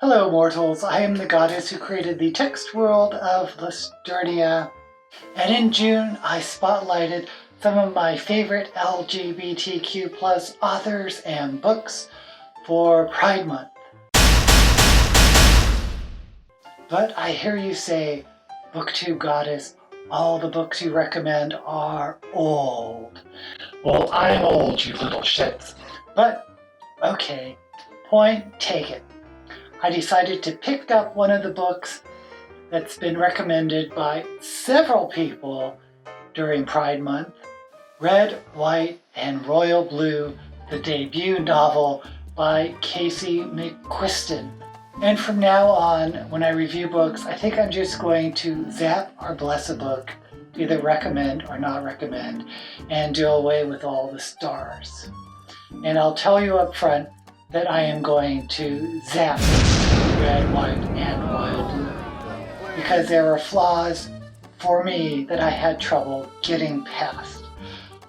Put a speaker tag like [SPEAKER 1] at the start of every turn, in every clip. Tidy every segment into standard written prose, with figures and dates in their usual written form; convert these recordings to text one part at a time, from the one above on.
[SPEAKER 1] Hello mortals, I am the goddess who created the text world of Listernia, and in June I spotlighted some of my favorite LGBTQ+ authors and books for Pride Month. But I hear you say, Booktube goddess, all the books you recommend are old. Well, I'm old, you little shits. But, okay, point taken. I decided to pick up one of the books that's been recommended by several people during Pride Month, Red, White, and Royal Blue, the debut novel by Casey McQuiston. And from now on, when I review books, I think I'm just going to zap or bless a book, either recommend or not recommend, and do away with all the stars. And I'll tell you up front that I am going to zap Red, White, and Royal Blue because there were flaws for me that I had trouble getting past.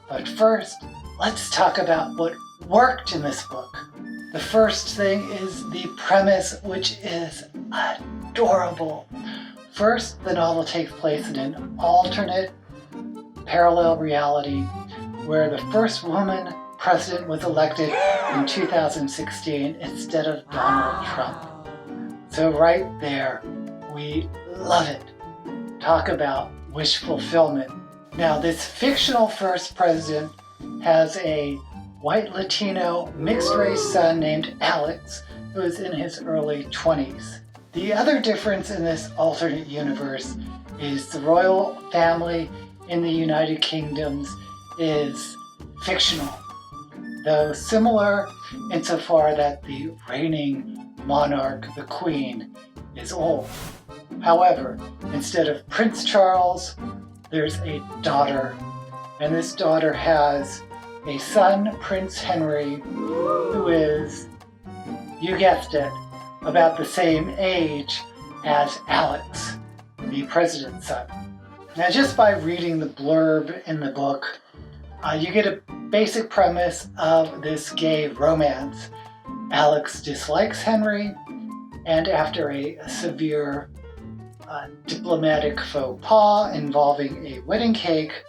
[SPEAKER 1] But first, let's talk about what worked in this book. The first thing is the premise, which is adorable. First, the novel takes place in an alternate parallel reality where the first woman president was elected in 2016 instead of Donald Trump. So right there, we love it. Talk about wish fulfillment. Now, this fictional first president has a white Latino mixed race son named Alex, who is in his early 20s. The other difference in this alternate universe is the royal family in the United Kingdom is fictional, though similar insofar that the reigning monarch, the Queen, is old. However, instead of Prince Charles, there's a daughter, and this daughter has a son, Prince Henry, who is, you guessed it, about the same age as Alex, the president's son. Now, just by reading the blurb in the book, you get a basic premise of this gay romance. Alex dislikes Henry, and after a severe diplomatic faux pas involving a wedding cake,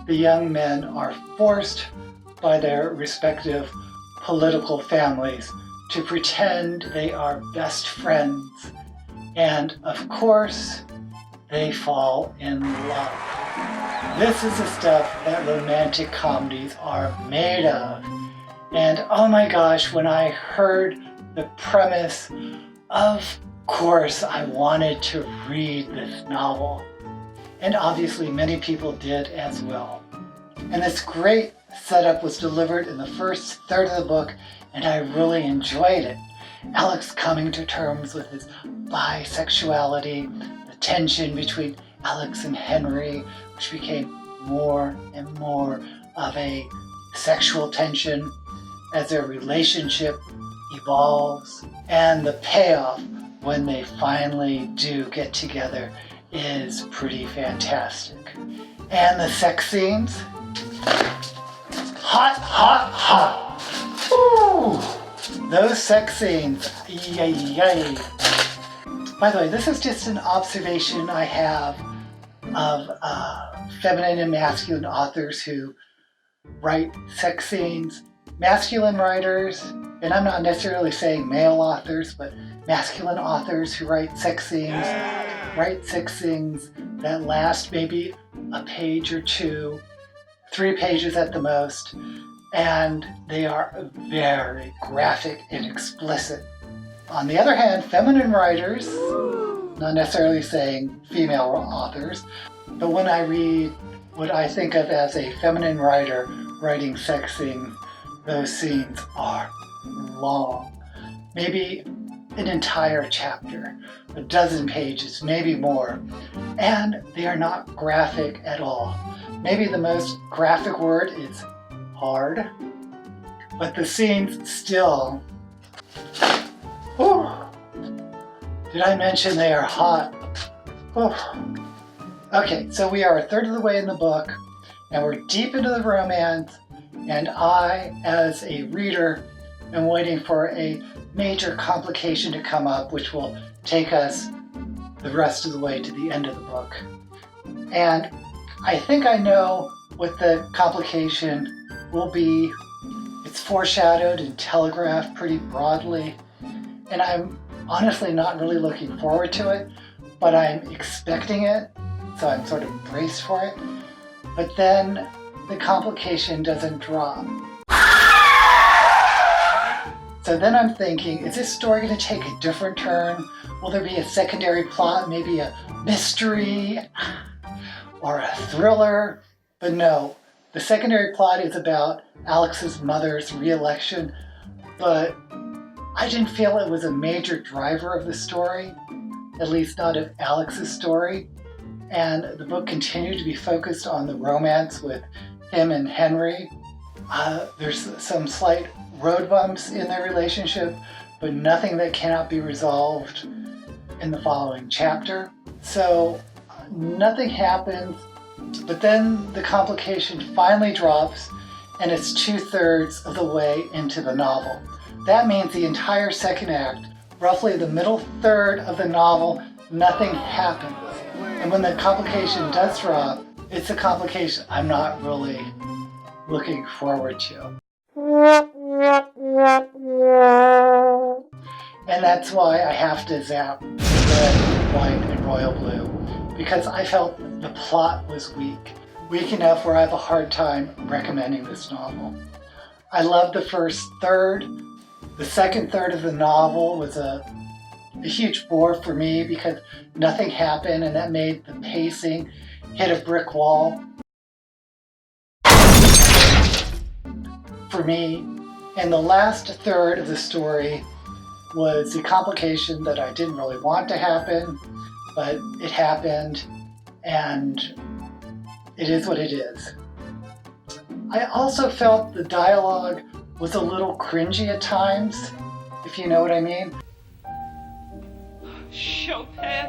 [SPEAKER 1] the young men are forced by their respective political families to pretend they are best friends. And of course, they fall in love. This is the stuff that romantic comedies are made of. And oh my gosh, when I heard the premise, of course I wanted to read this novel. And obviously many people did as well. And this great setup was delivered in the first third of the book, and I really enjoyed it. Alex coming to terms with his bisexuality, the tension between Alex and Henry, which became more and more of a sexual tension as their relationship evolves, and the payoff when they finally do get together is pretty fantastic. And the sex scenes, hot, hot, hot. Ooh, those sex scenes, yay, yay. By the way, this is just an observation I have of feminine and masculine authors who write sex scenes. Masculine writers, and I'm not necessarily saying male authors, but masculine authors who write sex scenes that last maybe a page or two, 3 pages at the most, and they are very graphic and explicit. On the other hand, feminine writers, not necessarily saying female authors, but when I read what I think of as a feminine writer writing sex scenes, those scenes are long. Maybe an entire chapter, a dozen pages, maybe more, and they are not graphic at all. Maybe the most graphic word is hard, but the scenes still, did I mention they are hot? Okay, so we are a third of the way in the book, and we're deep into the romance, and I, as a reader, am waiting for a major complication to come up, which will take us the rest of the way to the end of the book. And I think I know what the complication will be. It's foreshadowed and telegraphed pretty broadly, and I'm honestly not really looking forward to it, but I'm expecting it, so I'm sort of braced for it. But then the complication doesn't drop. So then I'm thinking, is this story going to take a different turn? Will there be a secondary plot, maybe a mystery or a thriller? But no, the secondary plot is about Alex's mother's re-election, but I didn't feel it was a major driver of the story, at least not of Alex's story. And the book continued to be focused on the romance with him and Henry. There's some slight road bumps in their relationship, but nothing that cannot be resolved in the following chapter. So nothing happens, but then the complication finally drops, and it's 2/3 of the way into the novel. That means the entire second act, roughly the middle third of the novel, nothing happens. And when the complication does drop, it's a complication I'm not really looking forward to. And that's why I have to zap Red, White, and Royal Blue, because I felt the plot was weak. Weak enough where I have a hard time recommending this novel. I loved the first third. The second third of the novel was a huge bore for me because nothing happened, and that made the pacing hit a brick wall for me. And the last third of the story was the complication that I didn't really want to happen, but it happened, and it is what it is. I also felt the dialogue was a little cringy at times, if you know what I mean.
[SPEAKER 2] Chopin,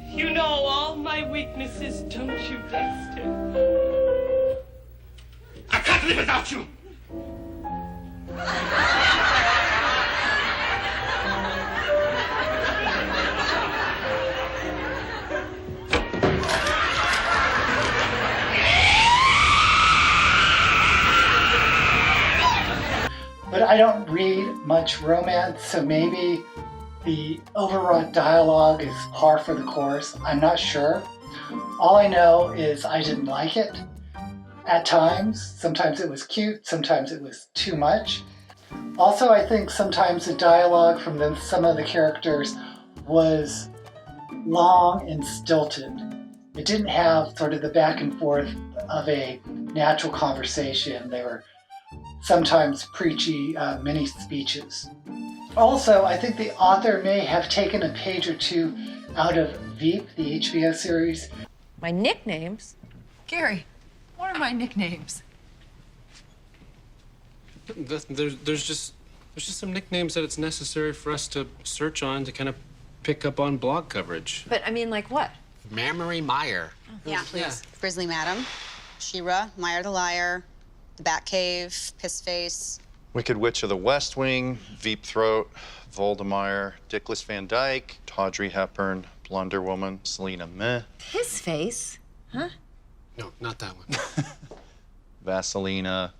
[SPEAKER 2] you know all my weaknesses, don't you, Dexter?
[SPEAKER 3] I can't live without you!
[SPEAKER 1] But I don't read much romance, so maybe the overwrought dialogue is par for the course. I'm not sure. All I know is I didn't like it at times. Sometimes it was cute, sometimes it was too much. Also, I think sometimes the dialogue from some of the characters was long and stilted. It didn't have sort of the back and forth of a natural conversation. They were sometimes preachy mini speeches. Also, I think the author may have taken a page or two out of Veep, the HBO series.
[SPEAKER 4] My nicknames?
[SPEAKER 5] Gary, what are my nicknames?
[SPEAKER 6] There's just some nicknames that it's necessary for us to search on to kind of pick up on blog coverage.
[SPEAKER 4] But I mean, like what?
[SPEAKER 7] Memory Meyer.
[SPEAKER 8] Yeah, please. Grizzly Madam, She-Ra, Meyer the Liar, The Batcave, Pissface.
[SPEAKER 9] Wicked Witch of the West Wing, Veep Throat, Voldemire, Dickless Van Dyke, Tawdry Hepburn, Blunder Woman, Selena Meh.
[SPEAKER 4] His face? Huh?
[SPEAKER 6] No, not that one.
[SPEAKER 9] Vaselina,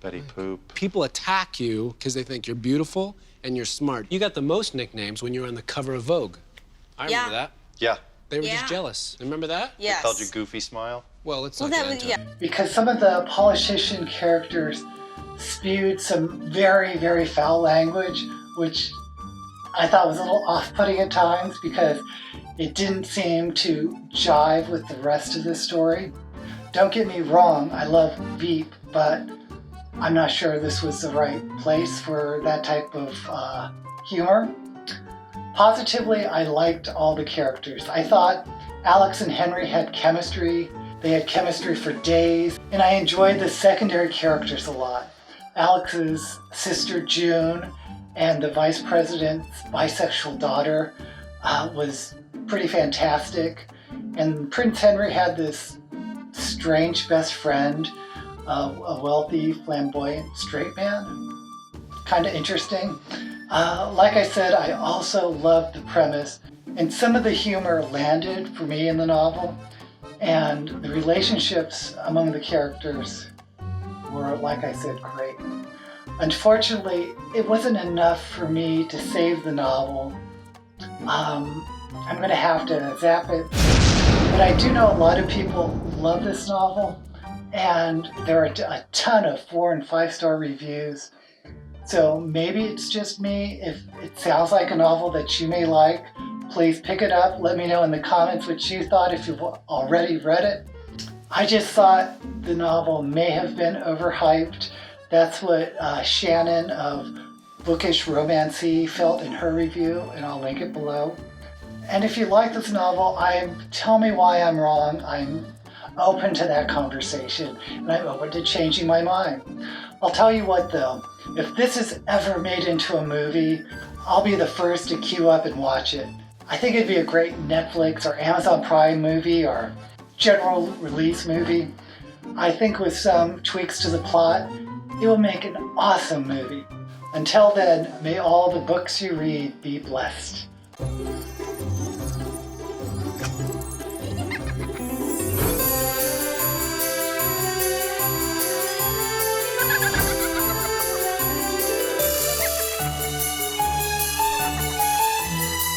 [SPEAKER 9] Betty Poop.
[SPEAKER 6] People attack you because they think you're beautiful and you're smart. You got the most nicknames when you were on the cover of Vogue. I remember that.
[SPEAKER 9] Yeah.
[SPEAKER 6] They were just jealous. Remember that?
[SPEAKER 8] Yes.
[SPEAKER 9] They called you Goofy Smile.
[SPEAKER 6] Well, let's
[SPEAKER 8] Well,
[SPEAKER 6] not
[SPEAKER 8] that
[SPEAKER 6] get
[SPEAKER 8] was,
[SPEAKER 6] into
[SPEAKER 8] yeah.
[SPEAKER 6] it.
[SPEAKER 1] Because some of the politician characters spewed some very, very foul language, which I thought was a little off-putting at times because it didn't seem to jive with the rest of the story. Don't get me wrong, I love Veep, but I'm not sure this was the right place for that type of humor. Positively, I liked all the characters. I thought Alex and Henry had chemistry. They had chemistry for days, and I enjoyed the secondary characters a lot. Alex's sister June and the vice president's bisexual daughter was pretty fantastic. And Prince Henry had this strange best friend, a wealthy, flamboyant straight man. Kind of interesting. Like I said, I also loved the premise, and some of the humor landed for me in the novel, and the relationships among the characters were, like I said, great. Unfortunately, it wasn't enough for me to save the novel. I'm gonna have to zap it, but I do know a lot of people love this novel, and there are a ton of 4- and 5-star reviews. So maybe it's just me. If it sounds like a novel that you may like, please pick it up. Let me know in the comments what you thought if you've already read it. I just thought the novel may have been overhyped. That's what Shannon of Bookish Romancee felt in her review, and I'll link it below. And if you like this novel, tell me why I'm wrong. I'm open to that conversation, and I'm open to changing my mind. I'll tell you what though, if this is ever made into a movie, I'll be the first to queue up and watch it. I think it'd be a great Netflix or Amazon Prime movie or general release movie. I think with some tweaks to the plot, it will make an awesome movie. Until then, may all the books you read be blessed.